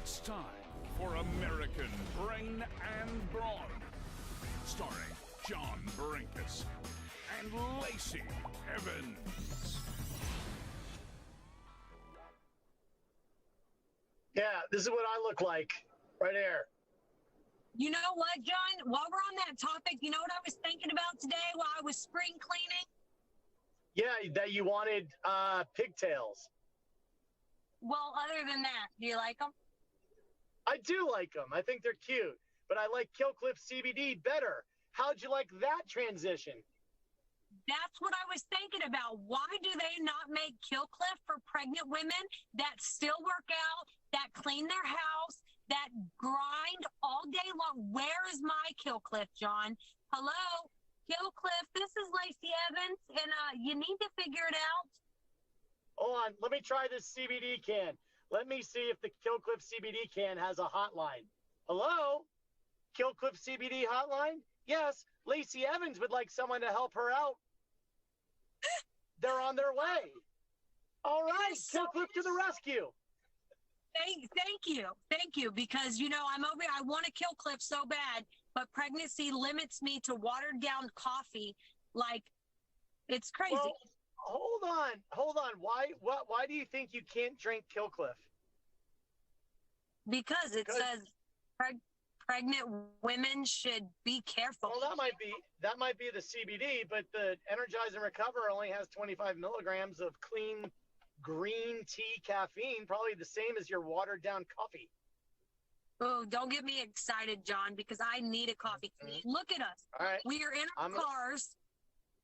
It's time for American Brain and Brawn, starring John Brenkus and Lacey Evans. Yeah, this is what I look like right here. You know what, John? While we're on that topic, you know what I was thinking about today while I was spring cleaning? Yeah, that you wanted pigtails. Well, other than that, do you like them? I do like them. I think they're cute, but I like Killcliff CBD better. How'd you like that transition? That's what I was thinking about. Why do they not make Killcliff for pregnant women that still work out, that clean their house, that grind all day long? Where is my Killcliff, John? Hello, Killcliff, this is Lacey Evans, and you need to figure it out. Hold on, let me try this CBD can. Let me see if the Killcliff CBD can has a hotline. Hello? Killcliff CBD hotline? Yes, Lacey Evans would like someone to help her out. They're on their way. All right, Killcliff to the rescue. Thank you, because, you know, I'm over here. I want to Killcliff so bad, but pregnancy limits me to watered down coffee. Like, it's crazy. Well, hold on. Why do you think you can't drink Killcliff? Because it says pregnant women should be careful. Well, that might be the CBD, but the Energize and Recover only has 25 milligrams of clean green tea caffeine, probably the same as your watered down coffee. Oh, don't get me excited, John, because I need a coffee. Mm-hmm. Look at us. All right. We are in our cars,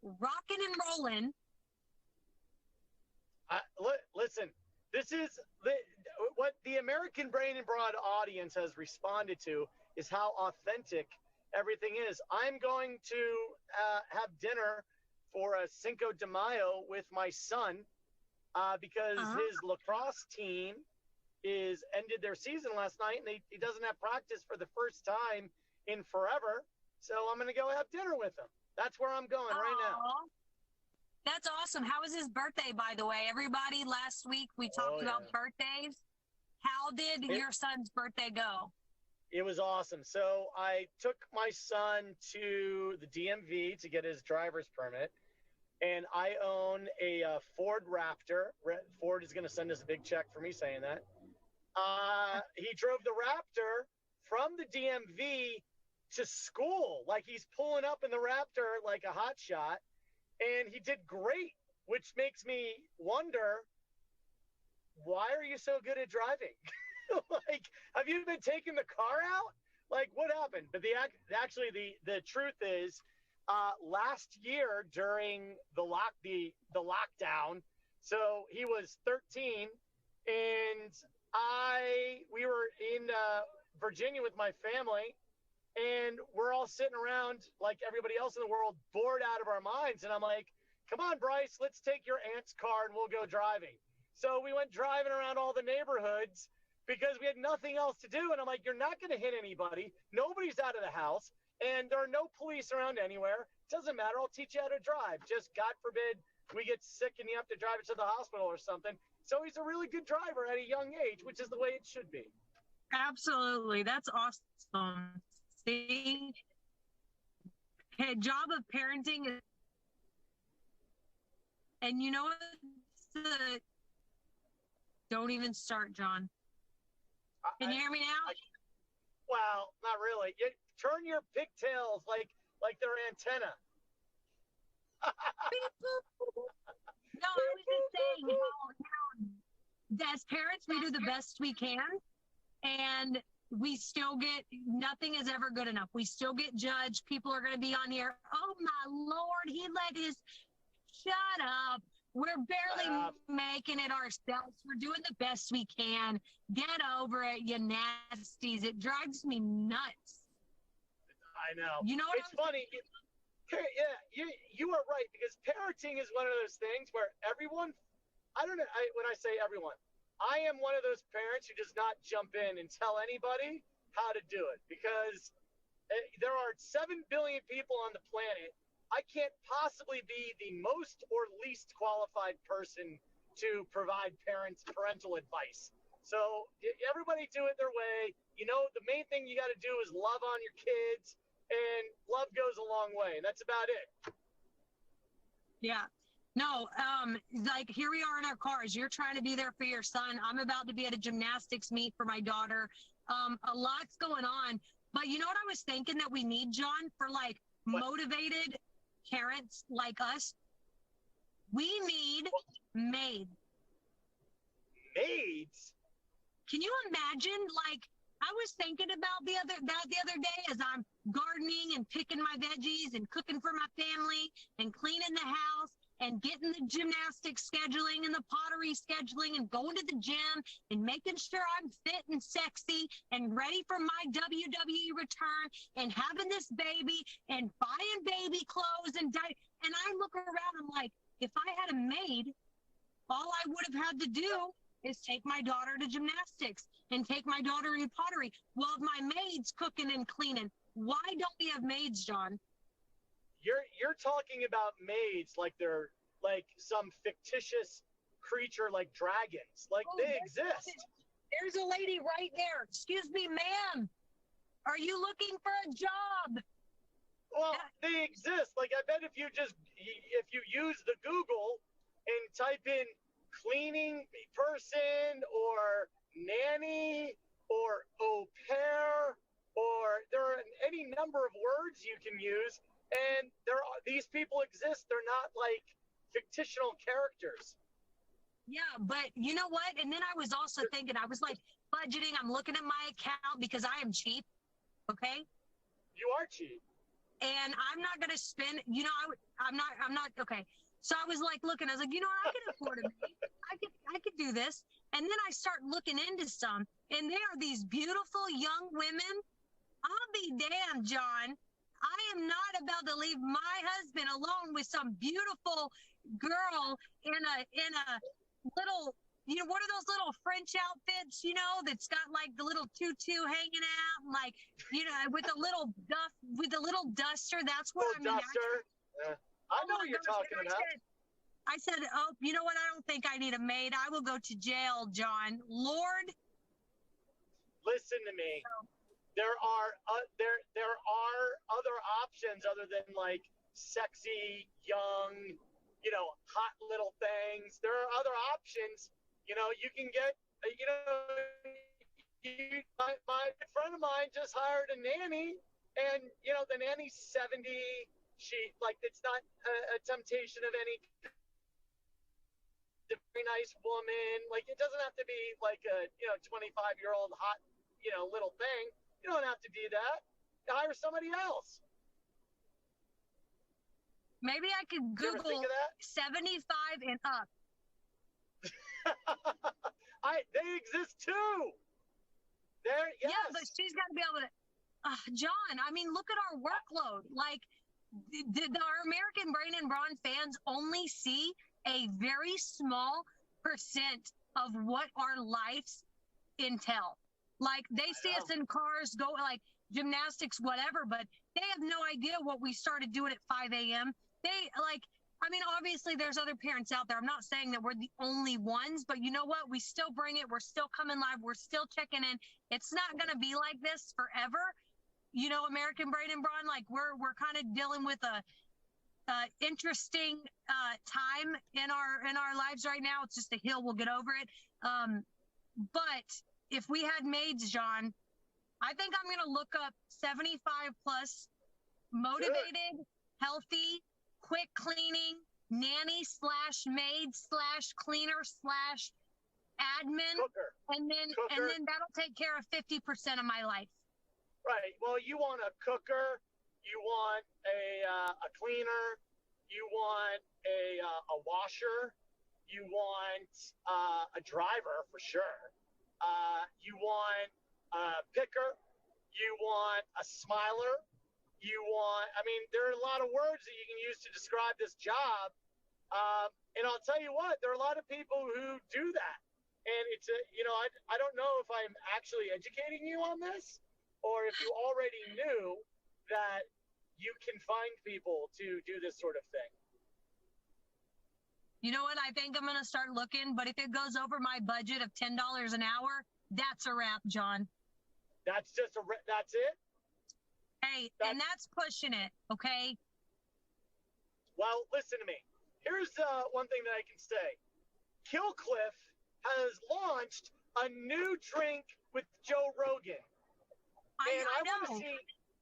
rocking and rolling. Listen, this is what the American Brain and Broad audience has responded to is how authentic everything is. I'm going to have dinner for a Cinco de Mayo with my son because his lacrosse team ended their season last night, and he doesn't have practice for the first time in forever. So I'm going to go have dinner with him. That's where I'm going right now. That's awesome. How was his birthday, by the way? Everybody, last week we talked about birthdays. How did your son's birthday go? It was awesome. So I took my son to the DMV to get his driver's permit, and I own a Ford Raptor. Ford is going to send us a big check for me saying that. He drove the Raptor from the DMV to school. Like, he's pulling up in the Raptor like a hot shot. And he did great, which makes me wonder, why are you so good at driving? Like, have you been taking the car out? Like, what happened? But the truth is, last year during the lockdown, so he was 13, and we were in Virginia with my family. And we're all sitting around like everybody else in the world, bored out of our minds. And I'm like, come on, Bryce, let's take your aunt's car and we'll go driving. So we went driving around all the neighborhoods because we had nothing else to do. And I'm like, you're not going to hit anybody. Nobody's out of the house. And there are no police around anywhere. It doesn't matter. I'll teach you how to drive. Just God forbid we get sick and you have to drive it to the hospital or something. So he's a really good driver at a young age, which is the way it should be. Absolutely. That's awesome. The job of parenting is, and you know what? Don't even start, John. Can you hear me now? Well, not really. Turn your pigtails like they're antenna. No, I was just saying how as parents we do the best we can, and we still nothing is ever good enough. We still get judged. People are going to be on here. Oh my Lord, shut up. We're barely making it ourselves. We're doing the best we can. Get over it, you nasties. It drives me nuts. I know. You know what it's funny. Yeah, you are right, because parenting is one of those things where everyone, when I say everyone, I am one of those parents who does not jump in and tell anybody how to do it, because there are 7 billion people on the planet. I can't possibly be the most or least qualified person to provide parental advice. So everybody do it their way. You know, the main thing you got to do is love on your kids, and love goes a long way. And that's about it. Yeah. No, like here we are in our cars. You're trying to be there for your son. I'm about to be at a gymnastics meet for my daughter. A lot's going on. But you know what I was thinking that we need, John, for like motivated parents like us? We need maids. Maids? Can you imagine? Like, I was thinking about the other day as I'm gardening and picking my veggies and cooking for my family and cleaning the house and getting the gymnastics scheduling and the pottery scheduling and going to the gym and making sure I'm fit and sexy and ready for my WWE return and having this baby and buying baby clothes and I look around, I'm like, if I had a maid, all I would have had to do is take my daughter to gymnastics and take my daughter to pottery. Well, if my maid's cooking and cleaning, why don't we have maids, John? You're talking about maids like they're like some fictitious creature like dragons. Like they exist. There's a lady right there. Excuse me, ma'am. Are you looking for a job? Well, they exist. Like I bet if you use the Google and type in cleaning person or nanny or au pair, or there are any number of words you can use. And these people exist. They're not like fictional characters. Yeah, but you know what? And then I was also thinking, I was like budgeting. I'm looking at my account because I am cheap. Okay. You are cheap. And I'm not going to spend, I'm not, okay. So I was like looking, I was like, I can afford a maid. I could do this. And then I start looking into some, and they are these beautiful young women. I'll be damned, John. I am not about to leave my husband alone with some beautiful girl in a little, what are those little French outfits, that's got like the little tutu hanging out, and like, with a little duster. That's what duster. I know what you're talking about. I said, oh, you know what? I don't think I need a maid. I will go to jail, John. Lord. Listen to me. There are other options other than like sexy, young, hot little things. There are other options. You can get, my friend of mine just hired a nanny, and the nanny's 70. It's not a temptation of any very nice woman. Like, it doesn't have to be like a 25-year-old hot little thing. You don't have to do that. Hire somebody else. Maybe I could Google 75 and up. They exist too. Yes. Yeah, but she's got to be able to. John, I mean, look at our workload. Like, our American Brain and Brawn fans only see a very small percent of what our lives entail. Like, they see us in cars, go like gymnastics, whatever, but they have no idea what we started doing at 5 a.m. Obviously there's other parents out there. I'm not saying that we're the only ones, but you know what? We still bring it. We're still coming live. We're still checking in. It's not going to be like this forever. American Brain and Brawn, like we're kind of dealing with a interesting time in our lives right now. It's just a hill. We'll get over it. But if we had maids, John, I think I'm going to look up 75 plus, motivated, healthy, quick cleaning, nanny / maid / cleaner / admin. Cooker. And then that'll take care of 50% of my life. Right. Well, you want a cooker, you want a cleaner, you want a washer, you want a driver for sure. You want a picker, you want a smiler, there are a lot of words that you can use to describe this job. And I'll tell you what, there are a lot of people who do that. And it's I don't know if I'm actually educating you on this, or if you already knew that you can find people to do this sort of thing. You know what? I think I'm going to start looking, but if it goes over my budget of $10 an hour, that's a wrap, John. That's it? Hey, and that's pushing it, okay? Well, listen to me. Here's one thing that I can say. Killcliff has launched a new drink with Joe Rogan. And I want to see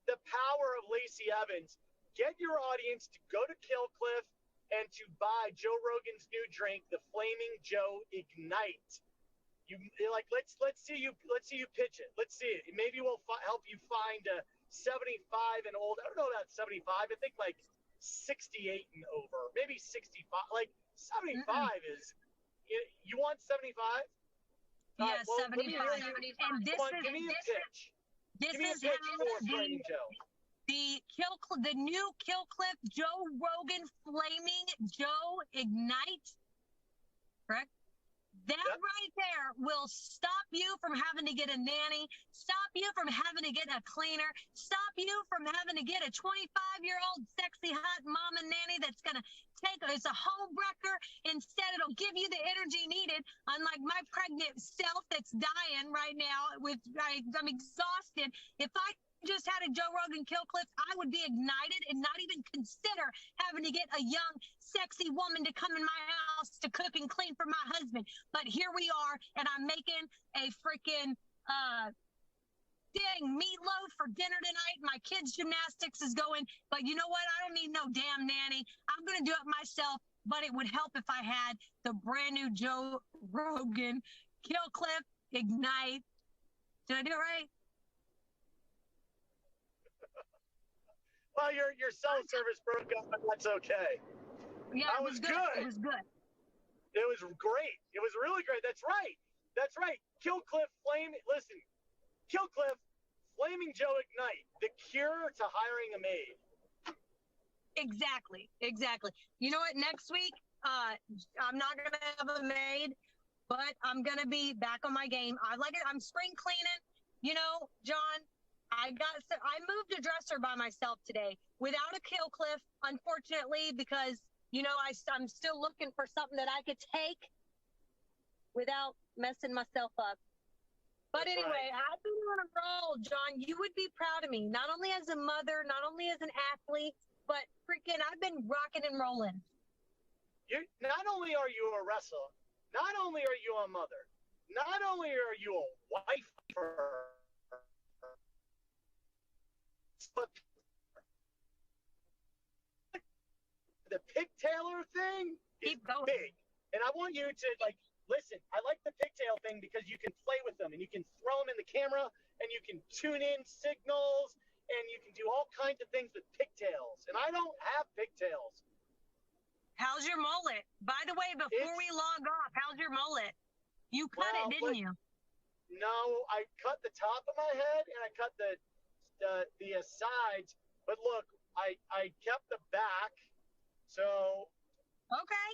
the power of Lacey Evans. Get your audience to go to Killcliff and to buy Joe Rogan's new drink, the Flaming Joe Ignite. Let's see you pitch it. Let's see it. Maybe we'll help you find a 75 and old. I don't know about 75. I think like 68 and over. Maybe 65. Like 75 is. You want 75? Yeah, well, 75. And give me a pitch. This Give me a is pitch how for Flaming Joe. the new Killcliff Joe Rogan Flaming Joe Ignite. Correct? That right there will stop you from having to get a nanny, stop you from having to get a cleaner, stop you from having to get a 25-year-old sexy hot mama nanny that's going to it's a home wrecker. Instead, it'll give you the energy needed. Unlike my pregnant self that's dying right now, I'm exhausted. If I just had a Joe Rogan Killcliff, I would be ignited and not even consider having to get a young, sexy woman to come in my house to cook and clean for my husband. But here we are, and I'm making a freaking dang meatloaf for dinner tonight. My kids' gymnastics is going, but you know what? I don't need no damn nanny. I'm going to do it myself, but it would help if I had the brand new Joe Rogan Killcliff Ignite. Did I do it right? Well, your cell service broke up, but that's okay. Yeah, that it was good. It was good. It was great. It was really great. That's right. That's right. Killcliff Flaming Joe Ignite, the cure to hiring a maid. Exactly. You know what? Next week, I'm not gonna have a maid, but I'm gonna be back on my game. I'm spring cleaning. You know, John, I moved a dresser by myself today without a Killcliff, unfortunately, because you know I'm still looking for something that I could take without messing myself up. But That's anyway, right. I've been on a roll, John. You would be proud of me, not only as a mother, not only as an athlete, but freaking I've been rocking and rolling. Not only are you a wrestler, not only are you a mother, not only are you a wife, but the pigtailer thing is big. And I want you to listen, I like the pigtail thing because you can play with them and you can throw them in the camera and you can tune in signals and you can do all kinds of things with pigtails. And I don't have pigtails. How's your mullet? By the way, before we log off, how's your mullet? You cut it, didn't you? No, I cut the top of my head and I cut the sides. But look, I kept the back. So okay.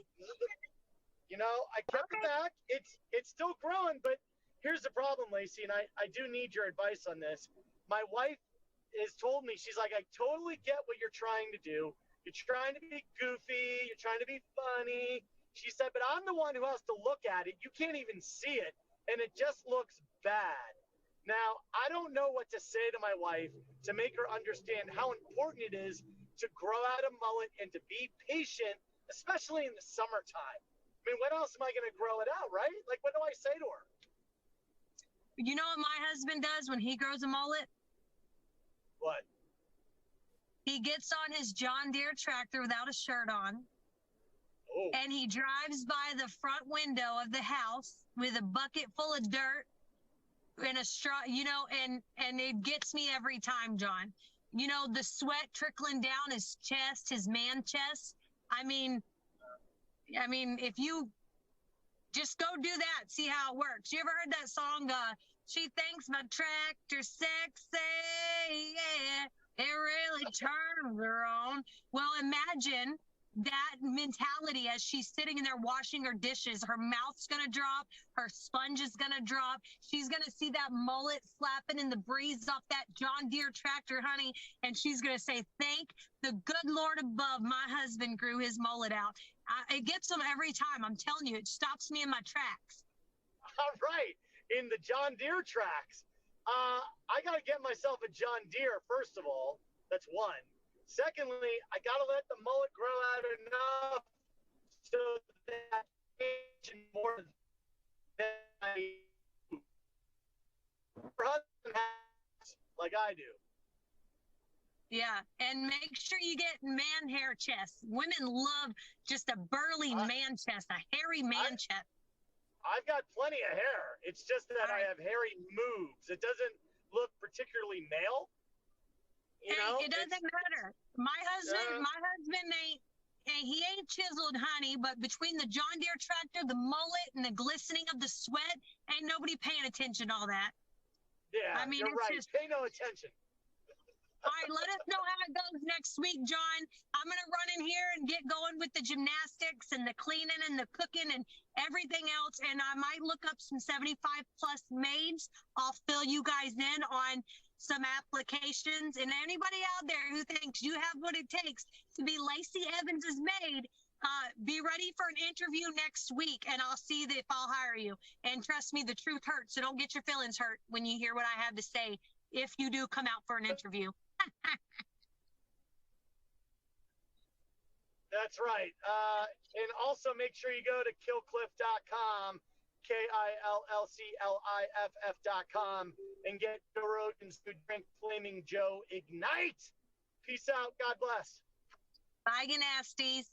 You know, I kept the back. It's still growing, but here's the problem, Lacey, and I do need your advice on this. My wife has told me, she's like, I totally get what you're trying to do. You're trying to be goofy. You're trying to be funny. She said, but I'm the one who has to look at it. You can't even see it, and it just looks bad. Now, I don't know what to say to my wife to make her understand how important it is to grow out a mullet and to be patient, especially in the summertime. I mean, when else am I going to grow it out, right? Like, what do I say to her? You know what my husband does when he grows a mullet? What? He gets on his John Deere tractor without a shirt on. Oh. And he drives by the front window of the house with a bucket full of dirt and a straw, you know, and it gets me every time, John. You know, the sweat trickling down his chest, his man chest. I mean, if you just go do that, see how it works. You ever heard that song, She Thinks My Tractor Sexy, yeah, it really turns her on. Well, imagine that mentality as she's sitting in there washing her dishes. Her mouth's going to drop. Her sponge is going to drop. She's going to see that mullet slapping in the breeze off that John Deere tractor, honey. And she's going to say, thank the good Lord above, my husband grew his mullet out. It gets them every time. I'm telling you, it stops me in my tracks. All right. In the John Deere tracks. I got to get myself a John Deere, first of all. That's one. Secondly, I got to let the mullet grow out enough so that more than her husband has, like I do. Yeah, and make sure you get man hair chest. Women love just a burly man chest, a hairy man chest. I've got plenty of hair. It's just that I have hairy moves. It doesn't look particularly male. You know, it doesn't matter. My husband ain't chiseled, honey, but between the John Deere tractor, the mullet, and the glistening of the sweat, ain't nobody paying attention to all that. Yeah, I mean, you're right. Pay no attention. All right, let us know how it goes next week, John. I'm going to run in here and get going with the gymnastics and the cleaning and the cooking and everything else, and I might look up some 75-plus maids. I'll fill you guys in on some applications, and anybody out there who thinks you have what it takes to be Lacey Evans' maid, be ready for an interview next week, and I'll see if I'll hire you. And trust me, the truth hurts, so don't get your feelings hurt when you hear what I have to say if you do come out for an interview. That's right. And also make sure you go to killcliff.com, KILLCLIFF.com, and get Joe Rogan's Food Drink Flaming Joe Ignite. Peace out. God bless. Bye, nasties.